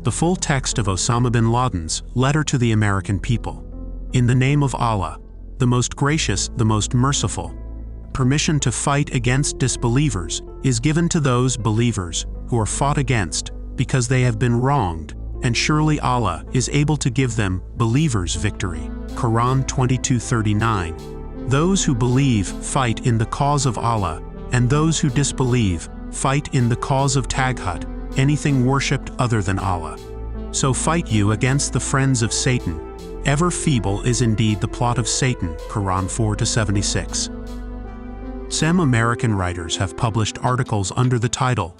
The full text of Osama bin Laden's letter to the American people. In the name of Allah, the most gracious, the most merciful. Permission to fight against disbelievers is given to those believers who are fought against because they have been wronged, and surely Allah is able to give them, believers, victory. Quran 22:39. Those who believe fight in the cause of Allah, and those who disbelieve fight in the cause of Taghut, anything worshipped other than Allah. So fight you against the friends of Satan. Ever feeble is indeed the plot of Satan. Quran 4:76. Some American writers have published articles under the title,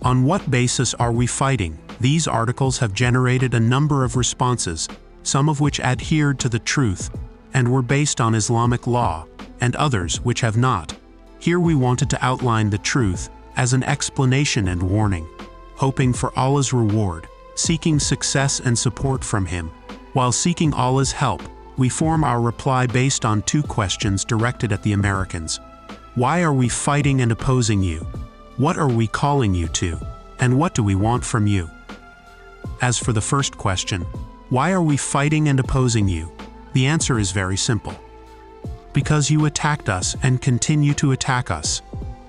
"On What Basis Are We Fighting?" These articles have generated a number of responses, some of which adhered to the truth and were based on Islamic law, and others which have not. Here we wanted to outline the truth as an explanation and warning, hoping for Allah's reward, seeking success and support from Him. While seeking Allah's help, we form our reply based on two questions directed at the Americans. Why are we fighting and opposing you? What are we calling you to? And what do we want from you? As for the first question, why are we fighting and opposing you? The answer is very simple. Because you attacked us and continue to attack us.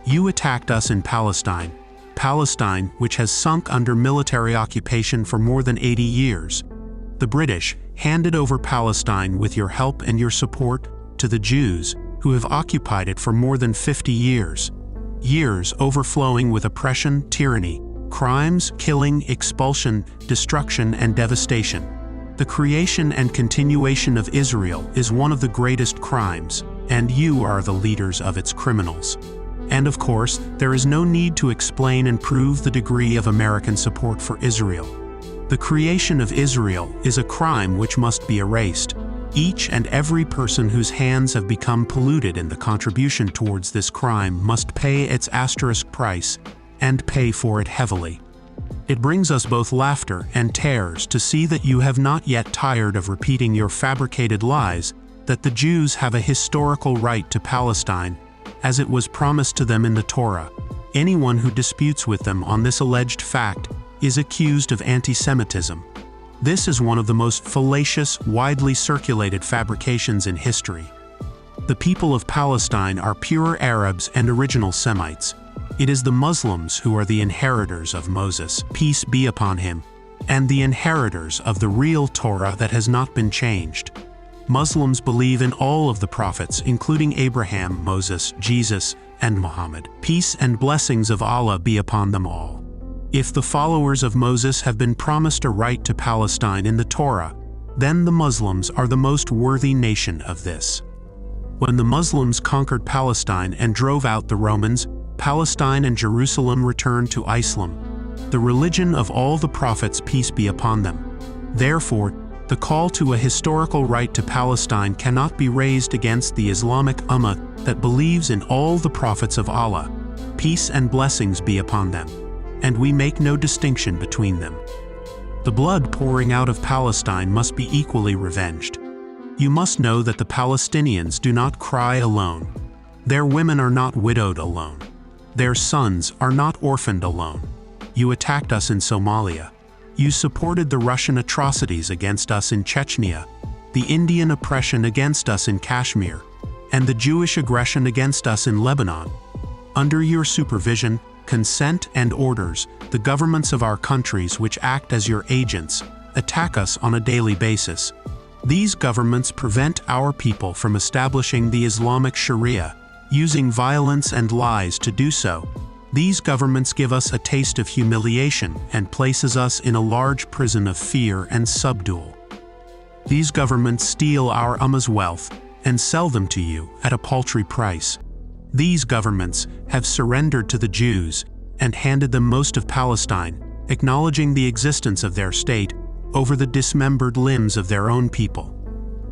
You attacked us in Palestine. Palestine, which has sunk under military occupation for more than 80 years. The British handed over Palestine with your help and your support to the Jews, who have occupied it for more than 50 years. Years overflowing with oppression, tyranny, crimes, killing, expulsion, destruction, and devastation. The creation and continuation of Israel is one of the greatest crimes, and you are the leaders of its criminals. And of course, there is no need to explain and prove the degree of American support for Israel. The creation of Israel is a crime which must be erased. Each and every person whose hands have become polluted in the contribution towards this crime must pay its asterisk price, and pay for it heavily. It brings us both laughter and tears to see that you have not yet tired of repeating your fabricated lies that the Jews have a historical right to Palestine, as it was promised to them in the Torah. Anyone who disputes with them on this alleged fact is accused of anti-Semitism. This is one of the most fallacious, widely circulated fabrications in history. The people of Palestine are pure Arabs and original Semites. It is the Muslims who are the inheritors of Moses, peace be upon him, and the inheritors of the real Torah that has not been changed. Muslims believe in all of the prophets, including Abraham, Moses, Jesus, and Muhammad. Peace and blessings of Allah be upon them all. If the followers of Moses have been promised a right to Palestine in the Torah, then the Muslims are the most worthy nation of this. When the Muslims conquered Palestine and drove out the Romans, Palestine and Jerusalem returned to Islam, the religion of all the prophets, peace be upon them. Therefore, the call to a historical right to Palestine cannot be raised against the Islamic Ummah that believes in all the prophets of Allah, peace and blessings be upon them, and we make no distinction between them. The blood pouring out of Palestine must be equally revenged. You must know that the Palestinians do not cry alone. Their women are not widowed alone. Their sons are not orphaned alone. You attacked us in Somalia. You supported the Russian atrocities against us in Chechnya, the Indian oppression against us in Kashmir, and the Jewish aggression against us in Lebanon. Under your supervision, consent, and orders, the governments of our countries which act as your agents attack us on a daily basis. These governments prevent our people from establishing the Islamic Sharia, using violence and lies to do so. These governments give us a taste of humiliation and places us in a large prison of fear and subdual. These governments steal our Ummah's wealth and sell them to you at a paltry price. These governments have surrendered to the Jews and handed them most of Palestine, acknowledging the existence of their state over the dismembered limbs of their own people.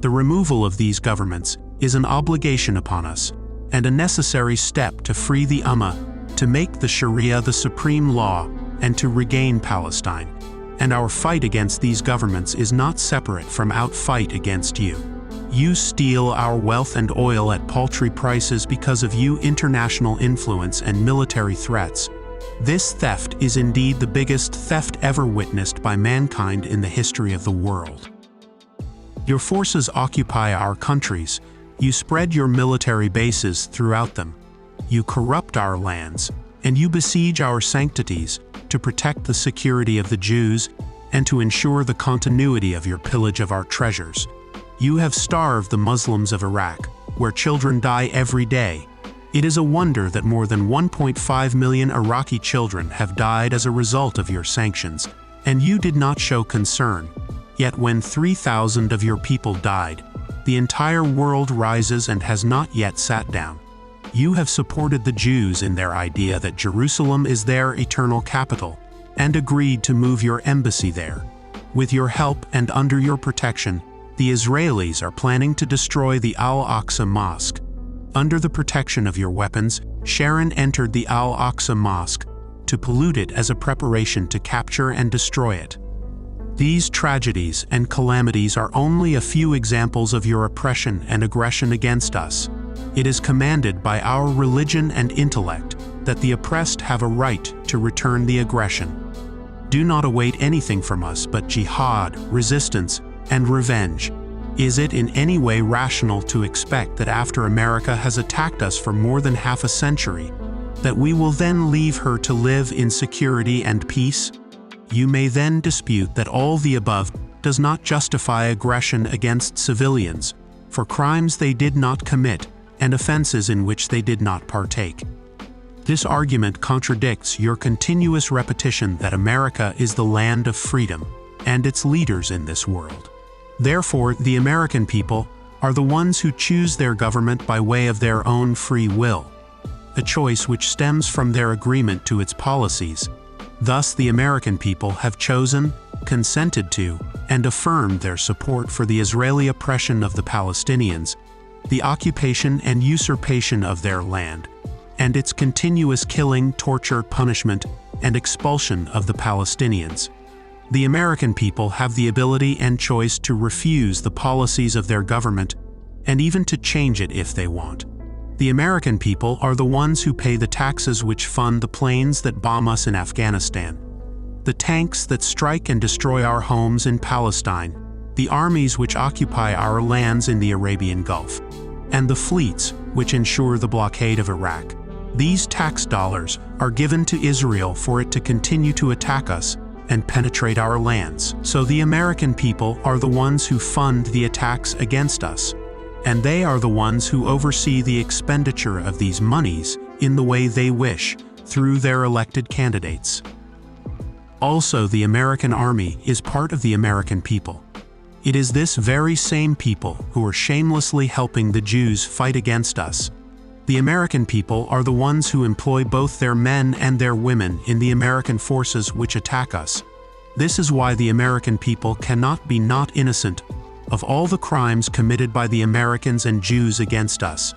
The removal of these governments is an obligation upon us, and a necessary step to free the Ummah, to make the Sharia the supreme law, and to regain Palestine. And our fight against these governments is not separate from our fight against you. You steal our wealth and oil at paltry prices because of your international influence and military threats. This theft is indeed the biggest theft ever witnessed by mankind in the history of the world. Your forces occupy our countries, you spread your military bases throughout them, you corrupt our lands, and you besiege our sanctities to protect the security of the Jews and to ensure the continuity of your pillage of our treasures. You have starved the Muslims of Iraq, where children die every day. It is a wonder that more than 1.5 million Iraqi children have died as a result of your sanctions, and you did not show concern. Yet when 3,000 of your people died, the entire world rises and has not yet sat down. You have supported the Jews in their idea that Jerusalem is their eternal capital, and agreed to move your embassy there. With your help and under your protection, the Israelis are planning to destroy the Al-Aqsa mosque. Under the protection of your weapons, Sharon entered the Al-Aqsa mosque to pollute it as a preparation to capture and destroy it. These tragedies and calamities are only a few examples of your oppression and aggression against us. It is commanded by our religion and intellect that the oppressed have a right to return the aggression. Do not await anything from us but jihad, resistance, and revenge. Is it in any way rational to expect that after America has attacked us for more than half a century, that we will then leave her to live in security and peace? You may then dispute that all the above does not justify aggression against civilians for crimes they did not commit and offenses in which they did not partake. This argument contradicts your continuous repetition that America is the land of freedom and its leaders in this world. Therefore, the American people are the ones who choose their government by way of their own free will, a choice which stems from their agreement to its policies. Thus, the American people have chosen, consented to, and affirmed their support for the Israeli oppression of the Palestinians, the occupation and usurpation of their land, and its continuous killing, torture, punishment, and expulsion of the Palestinians. The American people have the ability and choice to refuse the policies of their government and even to change it if they want. The American people are the ones who pay the taxes which fund the planes that bomb us in Afghanistan, the tanks that strike and destroy our homes in Palestine, the armies which occupy our lands in the Arabian Gulf, and the fleets which ensure the blockade of Iraq. These tax dollars are given to Israel for it to continue to attack us and penetrate our lands. So the American people are the ones who fund the attacks against us, and they are the ones who oversee the expenditure of these monies in the way they wish through their elected candidates. Also, the American army is part of the American people. It is this very same people who are shamelessly helping the Jews fight against us. The American people are the ones who employ both their men and their women in the American forces which attack us. This is why the American people cannot be not innocent of all the crimes committed by the Americans and Jews against us.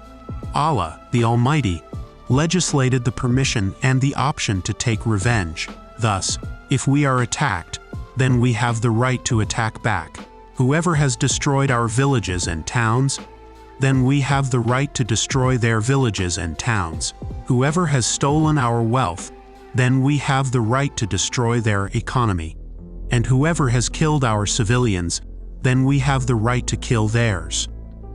Allah, the Almighty, legislated the permission and the option to take revenge. Thus, if we are attacked, then we have the right to attack back. Whoever has destroyed our villages and towns, then we have the right to destroy their villages and towns. Whoever has stolen our wealth, then we have the right to destroy their economy. And whoever has killed our civilians, then we have the right to kill theirs.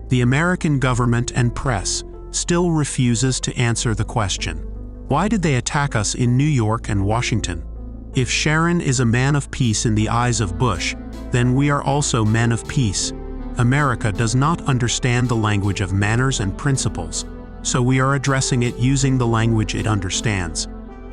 The American government and press still refuses to answer the question. Why did they attack us in New York and Washington? If Sharon is a man of peace in the eyes of Bush, then we are also men of peace. America does not understand the language of manners and principles, so we are addressing it using the language it understands.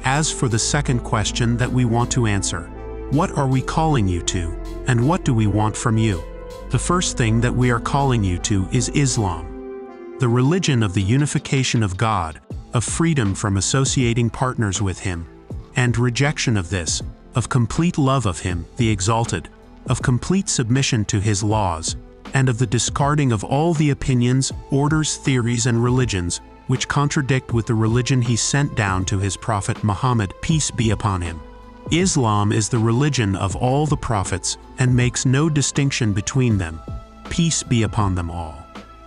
As for the second question that we want to answer, what are we calling you to, and what do we want from you? The first thing that we are calling you to is Islam, the religion of the unification of God, of freedom from associating partners with Him, and rejection of this, of complete love of Him, the Exalted, of complete submission to His laws, and of the discarding of all the opinions, orders, theories, and religions which contradict with the religion He sent down to His Prophet Muhammad, peace be upon him. Islam is the religion of all the prophets and makes no distinction between them, peace be upon them all.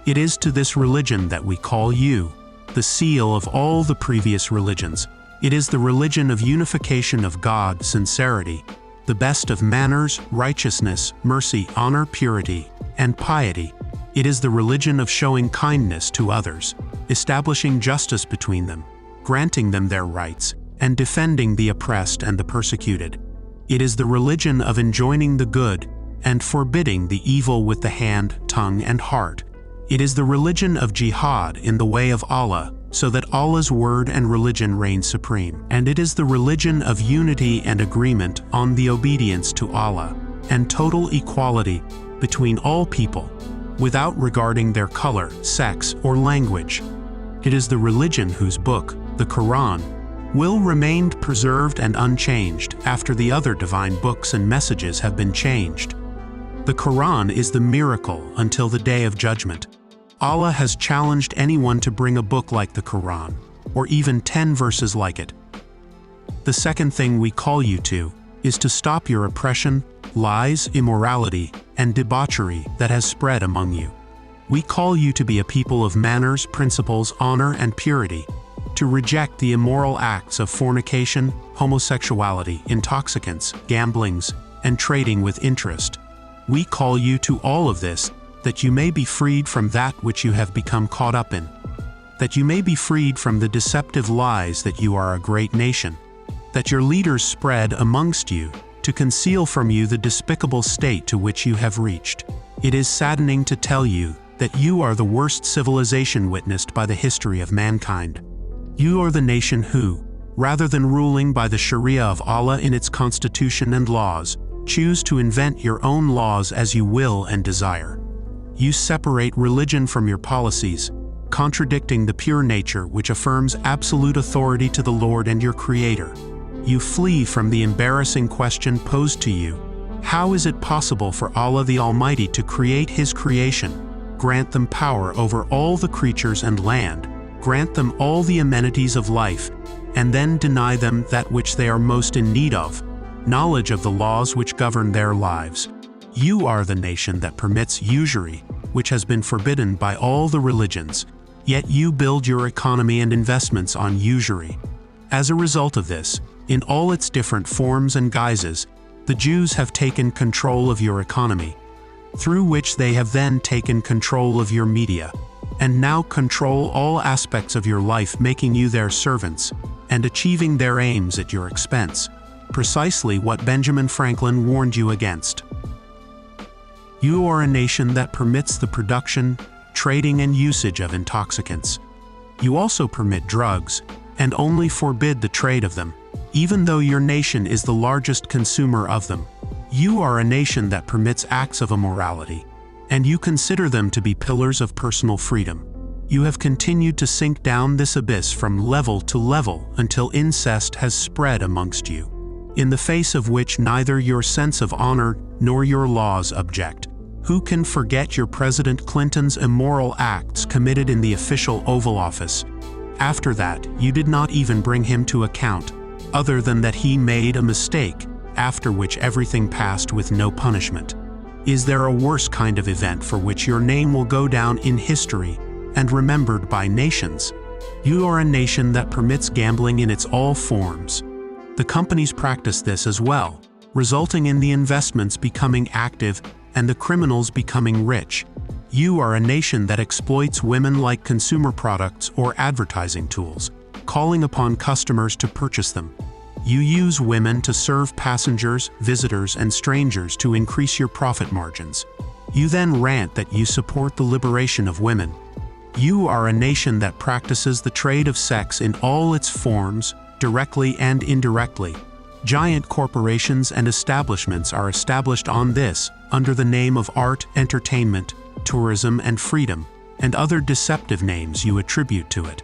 It is to this religion that we call you, the seal of all the previous religions, It is the religion of unification of God, sincerity, the best of manners, righteousness, mercy, honor, purity, and piety. It is the religion of showing kindness to others, establishing justice between them, granting them their rights, and defending the oppressed and the persecuted. It is the religion of enjoining the good and forbidding the evil with the hand, tongue, and heart. It is the religion of jihad in the way of Allah, so that Allah's word and religion reign supreme. And it is the religion of unity and agreement on the obedience to Allah, and total equality between all people, without regarding their color, sex, or language. It is the religion whose book, the Quran, will remain preserved and unchanged after the other divine books and messages have been changed. The Quran is the miracle until the day of judgment. Allah has challenged anyone to bring a book like the Quran, or even 10 verses like it. The second thing we call you to is to stop your oppression, lies, immorality, and debauchery that has spread among you. We call you to be a people of manners, principles, honor, and purity, to reject the immoral acts of fornication, homosexuality, intoxicants, gamblings, and trading with interest. We call you to all of this, that you may be freed from that which you have become caught up in, that you may be freed from the deceptive lies that you are a great nation, that your leaders spread amongst you, to conceal from you the despicable state to which you have reached. It is saddening to tell you that you are the worst civilization witnessed by the history of mankind. You are the nation who, rather than ruling by the Sharia of Allah in its constitution and laws, choose to invent your own laws as you will and desire. You separate religion from your policies, contradicting the pure nature which affirms absolute authority to the Lord and your Creator. You flee from the embarrassing question posed to you: how is it possible for Allah the Almighty to create His creation, grant them power over all the creatures and land, grant them all the amenities of life, and then deny them that which they are most in need of, knowledge of the laws which govern their lives? You are the nation that permits usury, which has been forbidden by all the religions, yet you build your economy and investments on usury. As a result of this, in all its different forms and guises, the Jews have taken control of your economy, through which they have then taken control of your media, and now control all aspects of your life, making you their servants, and achieving their aims at your expense. Precisely what Benjamin Franklin warned you against. You are a nation that permits the production, trading, and usage of intoxicants. You also permit drugs, and only forbid the trade of them, even though your nation is the largest consumer of them. You are a nation that permits acts of immorality, and you consider them to be pillars of personal freedom. You have continued to sink down this abyss from level to level until incest has spread amongst you, in the face of which neither your sense of honor nor your laws object. Who can forget your President Clinton's immoral acts committed in the official Oval Office? After that, you did not even bring him to account, other than that he made a mistake, after which everything passed with no punishment. Is there a worse kind of event for which your name will go down in history and remembered by nations? You are a nation that permits gambling in its all forms. The companies practice this as well, resulting in the investments becoming active and the criminals becoming rich. You are a nation that exploits women like consumer products or advertising tools, calling upon customers to purchase them. You use women to serve passengers, visitors, and strangers to increase your profit margins. You then rant that you support the liberation of women. You are a nation that practices the trade of sex in all its forms, directly and indirectly. Giant corporations and establishments are established on this under the name of art, entertainment, tourism, and freedom, and other deceptive names you attribute to it.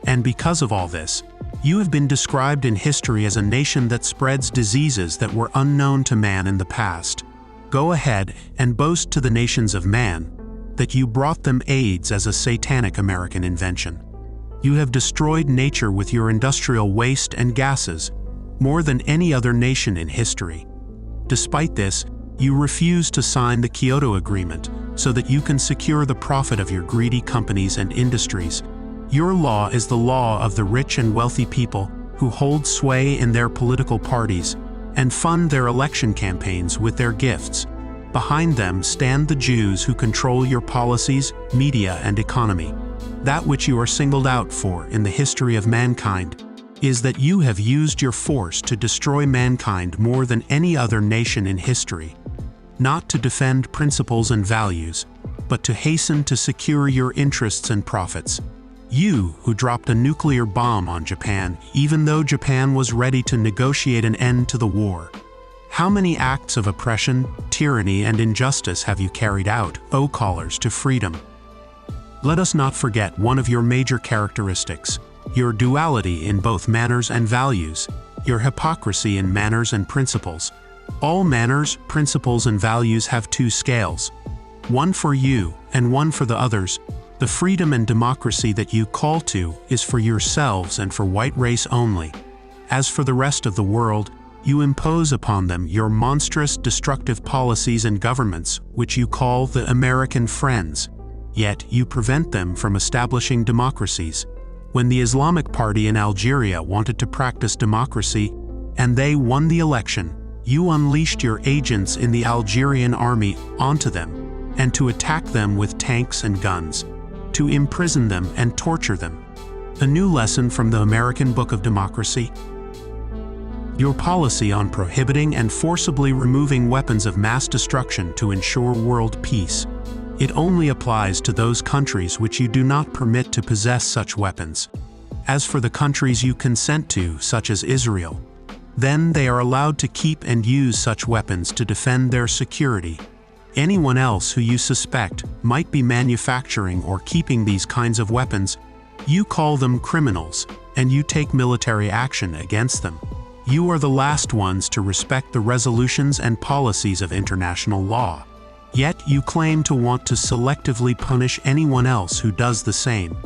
And because of all this, you have been described in history as a nation that spreads diseases that were unknown to man in the past. Go ahead and boast to the nations of man that you brought them AIDS as a satanic American invention. You have destroyed nature with your industrial waste and gases, more than any other nation in history. Despite this, you refuse to sign the Kyoto Agreement so that you can secure the profit of your greedy companies and industries. Your law is the law of the rich and wealthy people who hold sway in their political parties and fund their election campaigns with their gifts. Behind them stand the Jews who control your policies, media, and economy. That which you are singled out for in the history of mankind is that you have used your force to destroy mankind more than any other nation in history, not to defend principles and values, but to hasten to secure your interests and profits. You who dropped a nuclear bomb on Japan, even though Japan was ready to negotiate an end to the war. How many acts of oppression, tyranny, and injustice have you carried out, O callers to freedom? Let us not forget one of your major characteristics, your duality in both manners and values, your hypocrisy in manners and principles. All manners, principles, and values have two scales, one for you and one for the others. The freedom and democracy that you call to is for yourselves and for white race only. As for the rest of the world, you impose upon them your monstrous, destructive policies and governments, which you call the American friends. Yet you prevent them from establishing democracies. When the Islamic Party in Algeria wanted to practice democracy, and they won the election, you unleashed your agents in the Algerian army onto them, and to attack them with tanks and guns, to imprison them and torture them. A new lesson from the American Book of Democracy? Your policy on prohibiting and forcibly removing weapons of mass destruction to ensure world peace. It only applies to those countries which you do not permit to possess such weapons. As for the countries you consent to, such as Israel, then they are allowed to keep and use such weapons to defend their security. Anyone else who you suspect might be manufacturing or keeping these kinds of weapons, you call them criminals, and you take military action against them. You are the last ones to respect the resolutions and policies of international law. Yet you claim to want to selectively punish anyone else who does the same.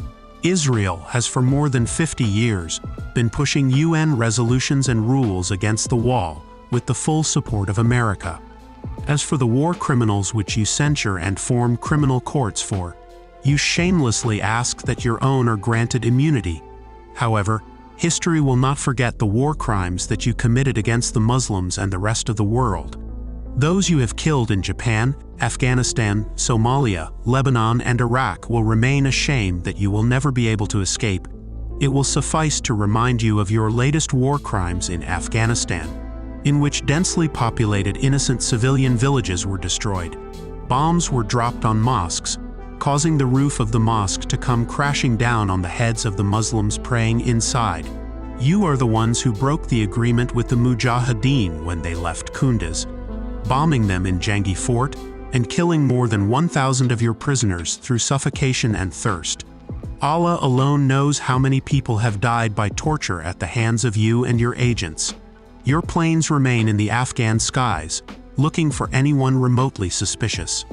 Israel has for more than 50 years been pushing UN resolutions and rules against the wall with the full support of America. As for the war criminals which you censure and form criminal courts for, you shamelessly ask that your own are granted immunity. However, history will not forget the war crimes that you committed against the Muslims and the rest of the world. Those you have killed in Japan, Afghanistan, Somalia, Lebanon, and Iraq will remain a shame that you will never be able to escape. It will suffice to remind you of your latest war crimes in Afghanistan, in which densely populated innocent civilian villages were destroyed. Bombs were dropped on mosques, causing the roof of the mosque to come crashing down on the heads of the Muslims praying inside. You are the ones who broke the agreement with the Mujahideen when they left Kunduz, bombing them in Jangi Fort and killing more than 1,000 of your prisoners through suffocation and thirst. Allah alone knows how many people have died by torture at the hands of you and your agents. Your planes remain in the Afghan skies, looking for anyone remotely suspicious.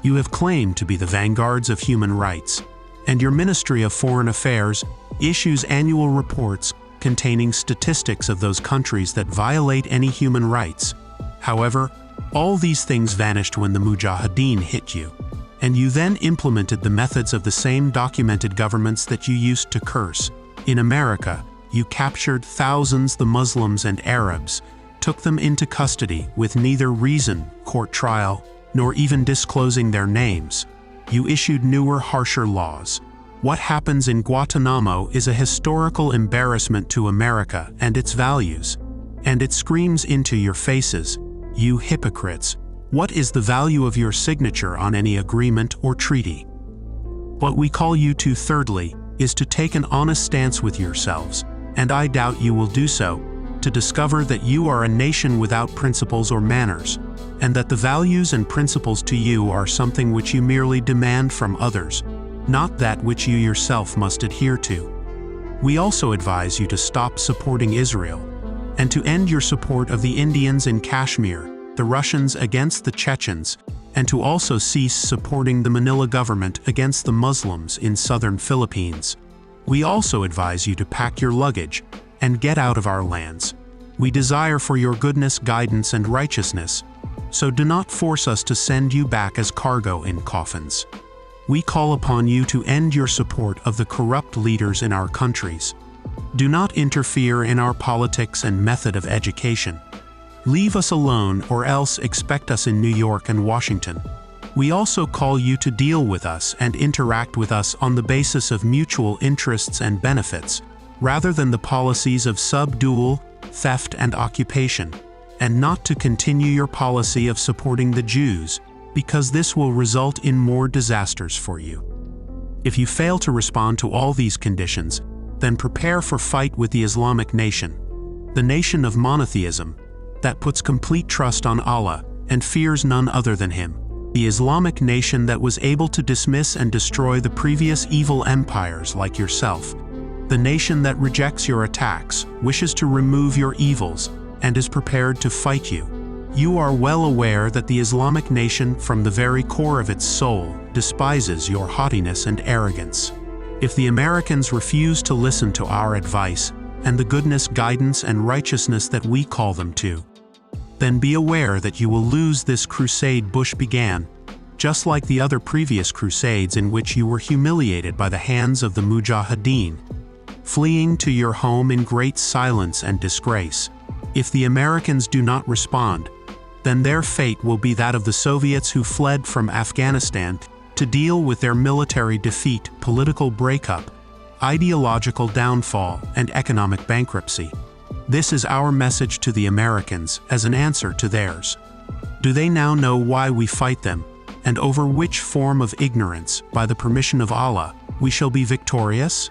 You have claimed to be the vanguards of human rights, and your Ministry of Foreign Affairs issues annual reports containing statistics of those countries that violate any human rights. However, all these things vanished when the Mujahideen hit you, and you then implemented the methods of the same documented governments that you used to curse. In America, you captured thousands the Muslims and Arabs, took them into custody with neither reason, court trial, nor even disclosing their names. You issued newer, harsher laws. What happens in Guantanamo is a historical embarrassment to America and its values, and it screams into your faces, you hypocrites. What is the value of your signature on any agreement or treaty? What we call you to, thirdly, is to take an honest stance with yourselves, and I doubt you will do so, to discover that you are a nation without principles or manners, and that the values and principles to you are something which you merely demand from others, not that which you yourself must adhere to. We also advise you to stop supporting Israel, and to end your support of the Indians in Kashmir, the Russians against the Chechens, and to also cease supporting the Manila government against the Muslims in southern Philippines. We also advise you to pack your luggage and get out of our lands. We desire for your goodness, guidance, and righteousness, so do not force us to send you back as cargo in coffins. We call upon you to end your support of the corrupt leaders in our countries. Do not interfere in our politics and method of education. Leave us alone or else expect us in New York and Washington. We also call you to deal with us and interact with us on the basis of mutual interests and benefits, rather than the policies of subdual, theft and occupation, and not to continue your policy of supporting the Jews, because this will result in more disasters for you. If you fail to respond to all these conditions, then prepare for fight with the Islamic nation, the nation of monotheism, that puts complete trust on Allah and fears none other than Him, the Islamic nation that was able to dismiss and destroy the previous evil empires like yourself, the nation that rejects your attacks, wishes to remove your evils, and is prepared to fight you. You are well aware that the Islamic nation, from the very core of its soul, despises your haughtiness and arrogance. If the Americans refuse to listen to our advice and the goodness, guidance, and righteousness that we call them to, then be aware that you will lose this crusade Bush began, just like the other previous crusades in which you were humiliated by the hands of the Mujahideen, fleeing to your home in great silence and disgrace. If the Americans do not respond, then their fate will be that of the Soviets who fled from Afghanistan to deal with their military defeat, political breakup, ideological downfall, and economic bankruptcy. This is our message to the Americans as an answer to theirs. Do they now know why we fight them, and over which form of ignorance, by the permission of Allah, we shall be victorious?